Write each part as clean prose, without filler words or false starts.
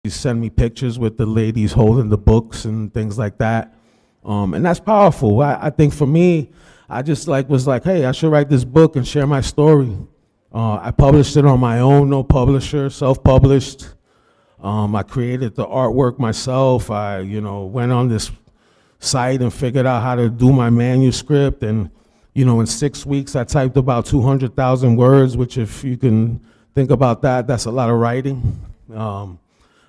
send me pictures with the ladies holding the books and things like that. And that's powerful. I think for me, I just was like, hey, I should write this book and share my story. I published it on my own, no publisher, self-published. I created the artwork myself. I, went on this site and figured out how to do my manuscript. And, in 6 weeks, I typed about 200,000 words, which if you can think about that, that's a lot of writing.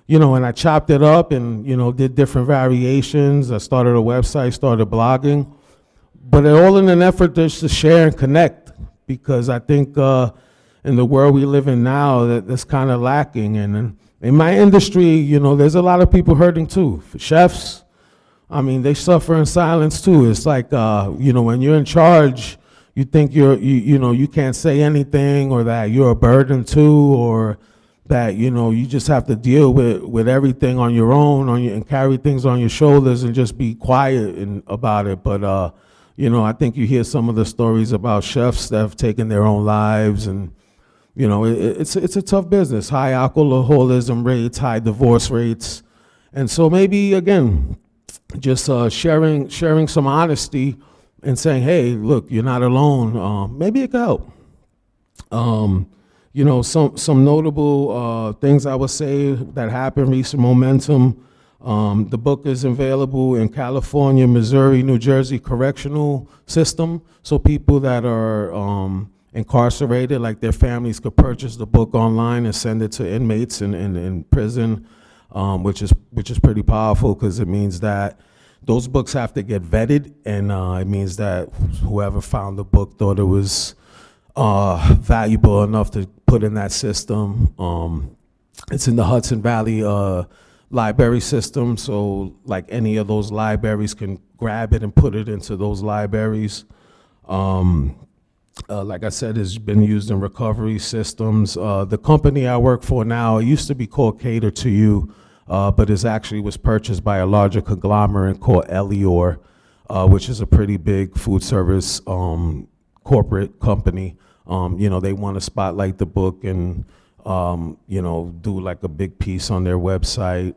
And I chopped it up and, did different variations. I started a website, started blogging, but all in an effort just to share and connect, because I think in the world we live in now, that's kind of lacking. And in my industry, there's a lot of people hurting too. For chefs, they suffer in silence too. It's like, when you're in charge, you think you can't say anything, or that you're a burden too, or that, you just have to deal with everything on your own, and carry things on your shoulders and just be quiet about it. But, I think you hear some of the stories about chefs that have taken their own lives, and, it's a tough business. High alcoholism rates, high divorce rates. And so maybe, again, just sharing some honesty and saying, hey, look, you're not alone. Maybe it could help. Some notable things I would say that happened, recent momentum. The book is available in California, Missouri, New Jersey correctional system. So people that are incarcerated, like their families, could purchase the book online and send it to inmates in prison, which is pretty powerful, because it means that those books have to get vetted, and it means that whoever found the book thought it was valuable enough to put in that system. It's in the Hudson Valley library system, so like any of those libraries can grab it and put it into those libraries. Like I said, it's been used in recovery systems. The company I work for now, it used to be called Cater to You, but it actually was purchased by a larger conglomerate called Elior, which is a pretty big food service corporate company. They want to spotlight the book and, do like a big piece on their website.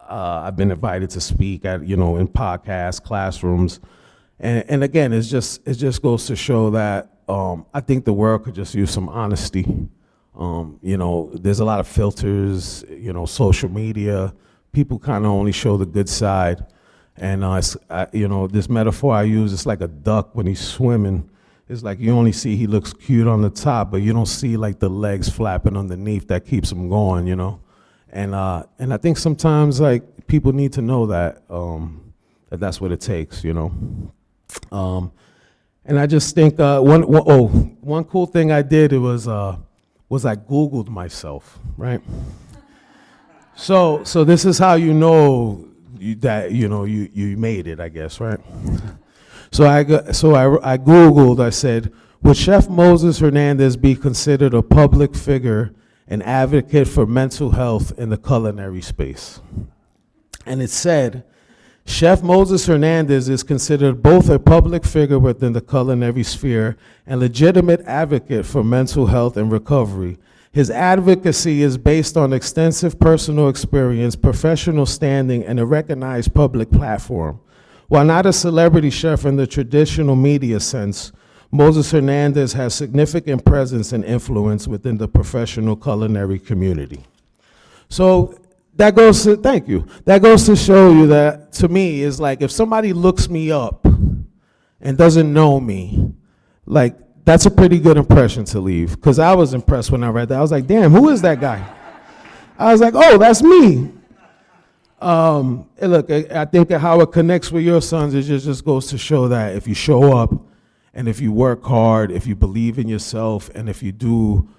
I've been invited to speak at, in podcasts, classrooms. And again, it just goes to show that I think the world could just use some honesty. There's a lot of filters, social media. People kind of only show the good side. And, this metaphor I use, it's like a duck when he's swimming. It's like you only see he looks cute on the top, but you don't see like the legs flapping underneath that keeps him going, And I think sometimes like people need to know that that's what it takes, And I just think one cool thing I did was I Googled myself, right? So this is how you know that you made it, I guess, right? So I Googled, I said, would Chef Moses Hernandez be considered a public figure, an advocate for mental health in the culinary space? And it said, Chef Moses Hernandez is considered both a public figure within the culinary sphere and legitimate advocate for mental health and recovery. His advocacy is based on extensive personal experience, professional standing, and a recognized public platform. While not a celebrity chef in the traditional media sense, Moses Hernandez has significant presence and influence within the professional culinary community. So that goes to, thank you. That goes to show you that, to me, is like if somebody looks me up and doesn't know me, like that's a pretty good impression to leave. Because I was impressed when I read that. I was like, damn, who is that guy? I was like, oh, that's me. And look, I think that how it connects with your sons, it just goes to show that if you show up and if you work hard, if you believe in yourself, and if you do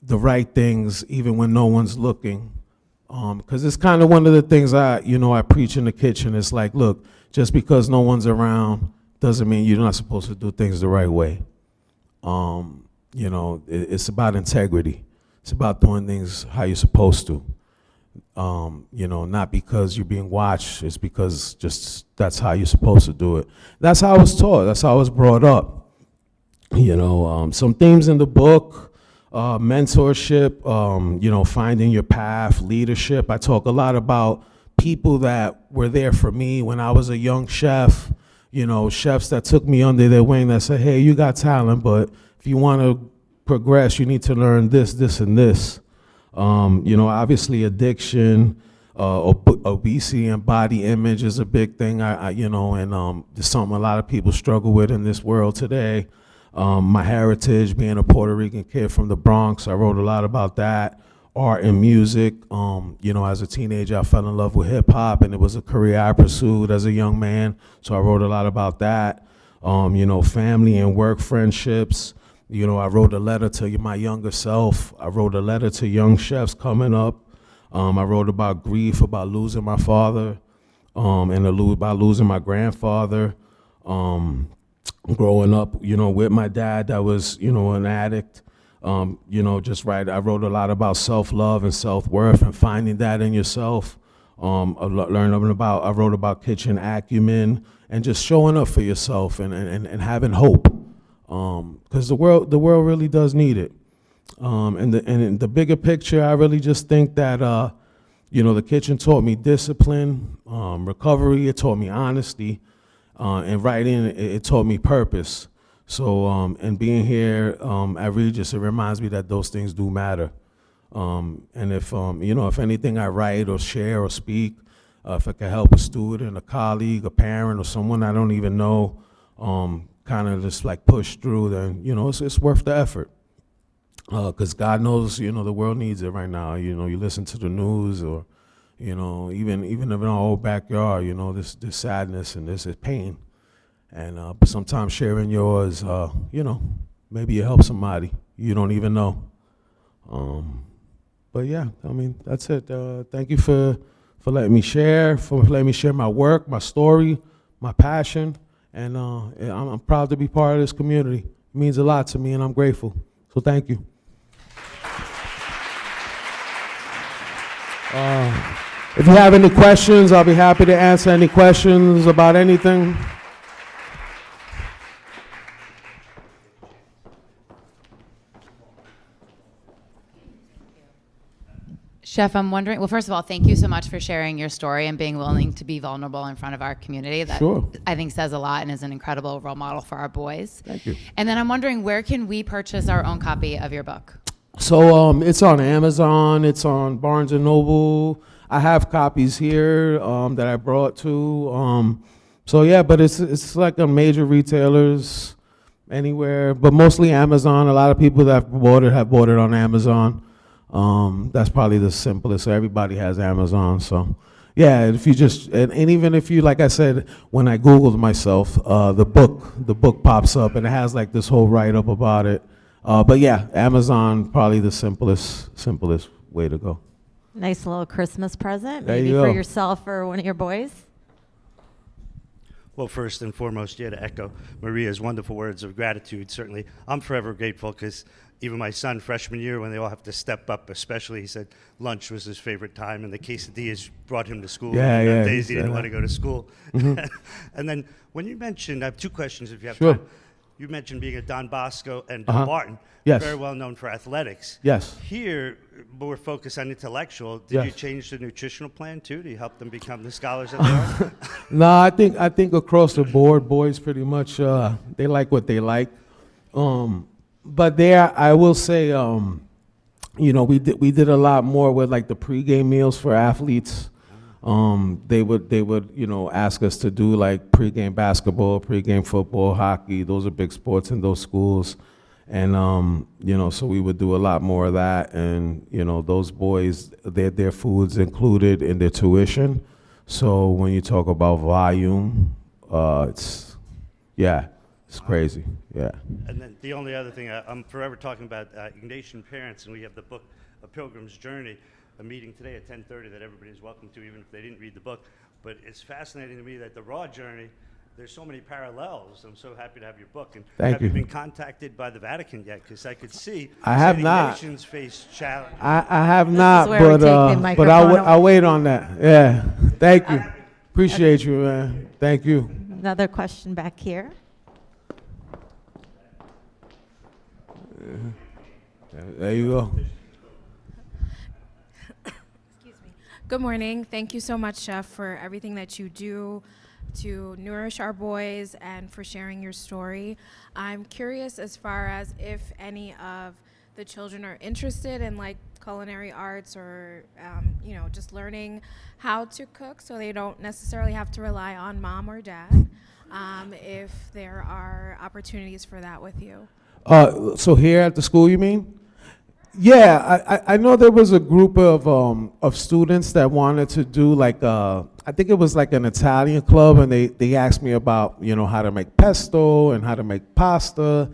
the right things even when no one's looking, because it's kind of one of the things I preach in the kitchen. It's like, look, just because no one's around doesn't mean you're not supposed to do things the right way. It's about integrity. It's about doing things how you're supposed to. Not because you're being watched, it's because just that's how you're supposed to do it. That's how I was taught, that's how I was brought up. Some themes in the book, mentorship, finding your path, leadership. I talk a lot about people that were there for me when I was a young chef, chefs that took me under their wing that said, hey, you got talent, but if you want to progress, you need to learn this, this, and this. Obviously addiction, obesity and body image is a big thing, and it's something a lot of people struggle with in this world today. My heritage, being a Puerto Rican kid from the Bronx, I wrote a lot about that. Art and music. As a teenager, I fell in love with hip hop, and it was a career I pursued as a young man. So I wrote a lot about that. Family and work friendships. I wrote a letter to my younger self. I wrote a letter to young chefs coming up. I wrote about grief, about losing my father, and about losing my grandfather. Growing up, with my dad that was, an addict. I wrote a lot about self-love and self-worth and finding that in yourself. I wrote about kitchen acumen and just showing up for yourself and having hope. Because the world really does need it. And in the bigger picture, I really just think that, the kitchen taught me discipline, recovery, it taught me honesty, and writing, it taught me purpose. So, and being here at Regis, it reminds me that those things do matter. And if anything I write or share or speak, if I can help a student, a colleague, a parent, or someone I don't even know, kind of just like push through, then, it's worth the effort. Because God knows, the world needs it right now. You listen to the news or, even in our old backyard, this sadness and this is pain. And but sometimes sharing yours, maybe you help somebody you don't even know. But yeah, that's it. Thank you for letting me share, my work, my story, my passion, and I'm proud to be part of this community. It means a lot to me, and I'm grateful. So thank you. If you have any questions, I'll be happy to answer any questions about anything. Chef, I'm wondering, well, first of all, thank you so much for sharing your story and being willing to be vulnerable in front of our community. That Sure. I think says a lot and is an incredible role model for our boys. Thank you. And then I'm wondering, where can we purchase our own copy of your book? So it's on Amazon, it's on Barnes & Noble. I have copies here that I brought to. But it's like a major retailers anywhere, but mostly Amazon. A lot of people that have bought it on Amazon. That's probably the simplest. So everybody has Amazon. So yeah, if you just, and even if you, like I said, when I Googled myself, the book pops up and it has like this whole write-up about it. But yeah, Amazon, probably the simplest way to go. Nice little Christmas present, There maybe you for go. yourself or one of your boys. Well, first and foremost, to echo Maria's wonderful words of gratitude. Certainly, I'm forever grateful because even my son, freshman year, when they all have to step up, especially, he said lunch was his favorite time, and the quesadillas brought him to school. Yeah, and yeah, days he he didn't said want to that. go to school. And then when you mentioned, I have two questions if you have Sure. time. You mentioned being at Don Bosco and Uh-huh. Barton, Yes. very well known for athletics. Yes. Here, more focused on intellectual. Did you Yes. change the nutritional plan too to help them become the scholars that they are? No, I think across the board, boys pretty much they like what they like. But there, I will say, we did a lot more with like the pregame meals for athletes. They would ask us to do like pregame basketball, pregame football, hockey. Those are big sports in those schools. And, so we would do a lot more of that. And, those boys, their food's included in their tuition. So when you talk about volume, it's crazy. Yeah. And then the only other thing, I'm forever talking about Ignatian parents, and we have the book, A Pilgrim's Journey, a meeting today at 10:30 that everybody is welcome to, even if they didn't read the book. But it's fascinating to me that the raw journey, there's so many parallels. I'm so happy to have your book. And Thank have you you. been contacted by the Vatican yet? Because I could see I have St. not. Ignatians face challenge. I have This not, is where we but take the I'll microphone I'll wait on that. Yeah. Thank you. Appreciate you, man. Thank you. Another question back here. There you go. Good morning. Thank you so much, Chef, for everything that you do to nourish our boys and for sharing your story. I'm curious as far as if any of the children are interested in like culinary arts or, just learning how to cook so they don't necessarily have to rely on mom or dad. If there are opportunities for that with you. So here at the school, you mean? Yeah, I know there was a group of students that wanted to do like I think it was like an Italian club, and they asked me about how to make pesto and how to make pasta.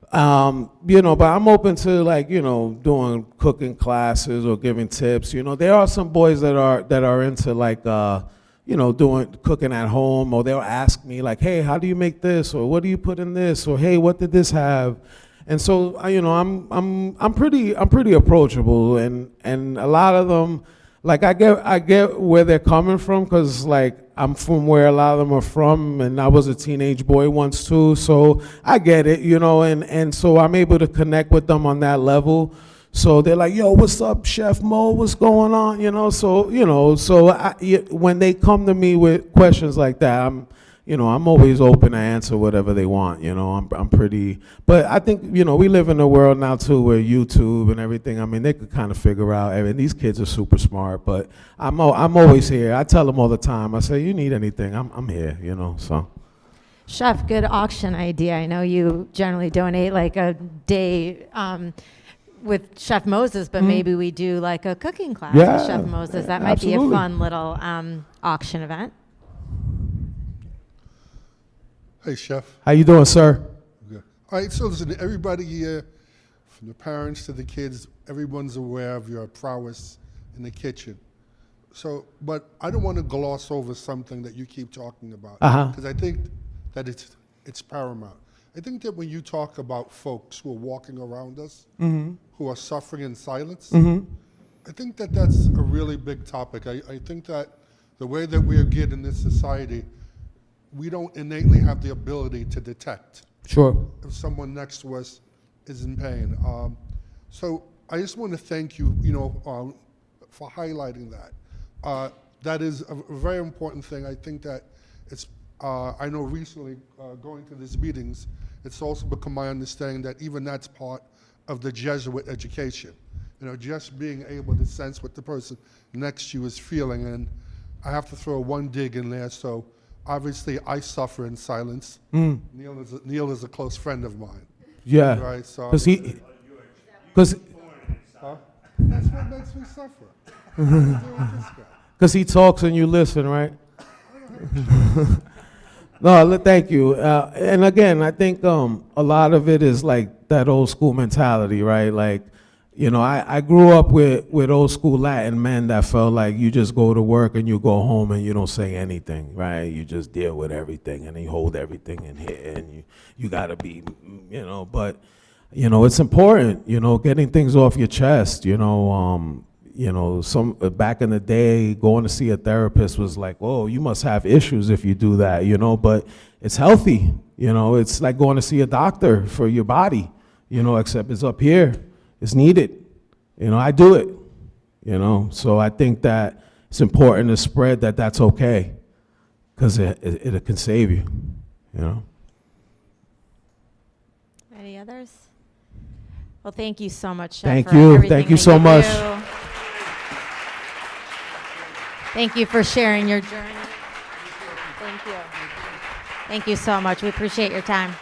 But I'm open to like doing cooking classes or giving tips. There are some boys that are into like doing cooking at home, or they'll ask me like, hey, how do you make this, or what do you put in this, or hey, what did this have? And so I'm pretty approachable, and a lot of them, like I get where they're coming from, because like I'm from where a lot of them are from, and I was a teenage boy once too, so I get it, and so I'm able to connect with them on that level. So they're like, yo, what's up, Chef Mo? What's going on? So when they come to me with questions like that, I'm always open to answer whatever they want. I'm pretty, but I think we live in a world now too where YouTube and everything. I mean, they could kind of figure out. I mean, these kids are super smart, but I'm always here. I tell them all the time. I say, you need anything, I'm here. So. Chef, good auction idea. I know you generally donate like a day with Chef Moses, but maybe we do like a cooking class with Chef Moses. That might be a fun little auction event. Hey, Chef. How you doing, sir? Good. All right, so listen, everybody here, from the parents to the kids, everyone's aware of your prowess in the kitchen. So, but I don't want to gloss over something that you keep talking about, because I think that it's paramount. I think that when you talk about folks who are walking around us, who are suffering in silence, I think that that's a really big topic. I think that the way that we are geared in this society, we don't innately have the ability to detect if someone next to us is in pain. So I just want to thank you, for highlighting that. That is a very important thing. I think that it's, I know recently going to these meetings, it's also become my understanding that even that's part of the Jesuit education. Just being able to sense what the person next to you is feeling. And I have to throw one dig in there. So obviously I suffer in silence. Neil is a close friend of mine. Yeah. Right. So because that's what makes me suffer. Because he talks and you listen, right? No, thank you. And again, I think a lot of it is like that old school mentality, right? Like, I grew up with old school Latin men that felt like you just go to work and you go home and you don't say anything, right? You just deal with everything and you hold everything in here, and you got to be, but, it's important, getting things off your chest, some back in the day, going to see a therapist was like, whoa, you must have issues if you do that, but it's healthy, it's like going to see a doctor for your body, except it's up here, it's needed, I do it, so I think that it's important to spread that that's okay, because it can save you, Any others? Well, thank you so much, Chef. Thank for you. everything Thank you that so much. do. Thank you for sharing your journey. Thank you. Thank you so much. We appreciate your time.